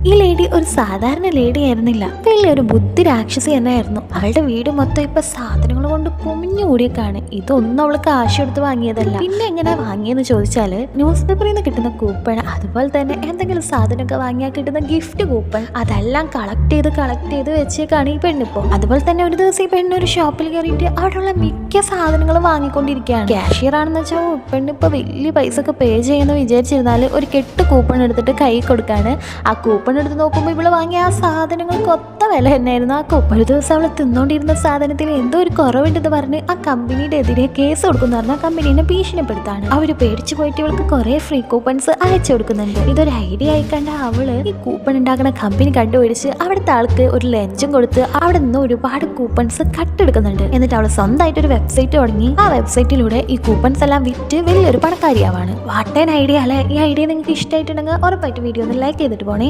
ഈ ലേഡി ഒരു സാധാരണ ലേഡി ആയിരുന്നില്ല, വലിയൊരു ബുദ്ധി രാക്ഷസി തന്നെയായിരുന്നു. അവളുടെ വീട് മൊത്തം ഇപ്പൊ സാധനങ്ങൾ കൊണ്ട് കുമിഞ്ഞുകൂടിയൊക്കെയാണ്. ഇതൊന്നും അവൾക്ക് കാശ് എടുത്ത് വാങ്ങിയതല്ല. പിന്നെ എങ്ങനെ വാങ്ങിയെന്ന് ചോദിച്ചാല് ന്യൂസ് പേപ്പറിൽ നിന്ന് കിട്ടുന്ന കൂപ്പൺ, അതുപോലെ തന്നെ എന്തെങ്കിലും സാധനമൊക്കെ വാങ്ങിയാൽ കിട്ടുന്ന ഗിഫ്റ്റ് കൂപ്പൺ, അതെല്ലാം കളക്ട് ചെയ്ത് വെച്ചേക്കാണ് ഈ പെണ്ണിപ്പോ. അതുപോലെ തന്നെ ഒരു ദിവസം ഈ പെണ്ണ് ഒരു ഷോപ്പിൽ കയറിയിട്ട് അവിടെയുള്ള മിക്ക സാധനങ്ങളും വാങ്ങിക്കൊണ്ടിരിക്കുകയാണ്. കാഷ്യർ ആണെന്ന് വെച്ചാൽ പെണ്ണിപ്പോ വലിയ പൈസ ഒക്കെ പേ ചെയ്യുമെന്ന് വിചാരിച്ചിരുന്നാല് ഒരു കെട്ട് കൂപ്പൺ എടുത്തിട്ട് കൈ കൊടുക്കാണ്. ആ കൂപ്പൺ എടുത്ത് നോക്കുമ്പോൾ ഇവള് വാങ്ങിയ ആ സാധനങ്ങൾക്ക് ഒത്ത വില തന്നെയായിരുന്നു ആ കൂപ്പൺ. ഒരു ദിവസം അവള് തിന്നോണ്ടിരുന്ന സാധനത്തിൽ എന്തോ ഒരു കുറവുണ്ടെന്ന് പറഞ്ഞ് ആ കമ്പനിയുടെ എതിരെ കേസ് കൊടുക്കുന്ന പറഞ്ഞാൽ കമ്പനീനെ ഭീഷണിപ്പെടുത്താണ്. അവര് പേടിച്ചു പോയിട്ട് ഇവൾക്ക് കുറെ ഫ്രീ കൂപ്പൺസ് അയച്ചു കൊടുക്കുന്നുണ്ട്. ഇതൊരു ഐഡിയ ആയിക്കണ്ട അവള് ഈ കൂപ്പൺ ഉണ്ടാക്കുന്ന കമ്പനി കണ്ടുപിടിച്ച് അവിടുത്തെ ആൾക്ക് ഒരു ലഞ്ചും കൊടുത്ത് അവിടെ നിന്ന് ഒരുപാട് കൂപ്പൺസ് കട്ടെടുക്കുന്നുണ്ട്. എന്നിട്ട് അവള് സ്വന്തമായിട്ട് ഒരു വെബ്സൈറ്റ് തുടങ്ങി. ആ വെബ്സൈറ്റിലൂടെ ഈ കൂപ്പൺസ് എല്ലാം വിറ്റ് വലിയൊരു പണക്കാരിയാവാണ്. വാട്ട് ആൻ ഐഡിയ അല്ലെ? ഈ ഐഡിയ നിങ്ങൾക്ക് ഇഷ്ടമായിട്ടുണ്ടെങ്കിൽ ഉറപ്പായിട്ട് വീഡിയോ ഒന്ന് ലൈക്ക് ചെയ്തിട്ട് പോണേ.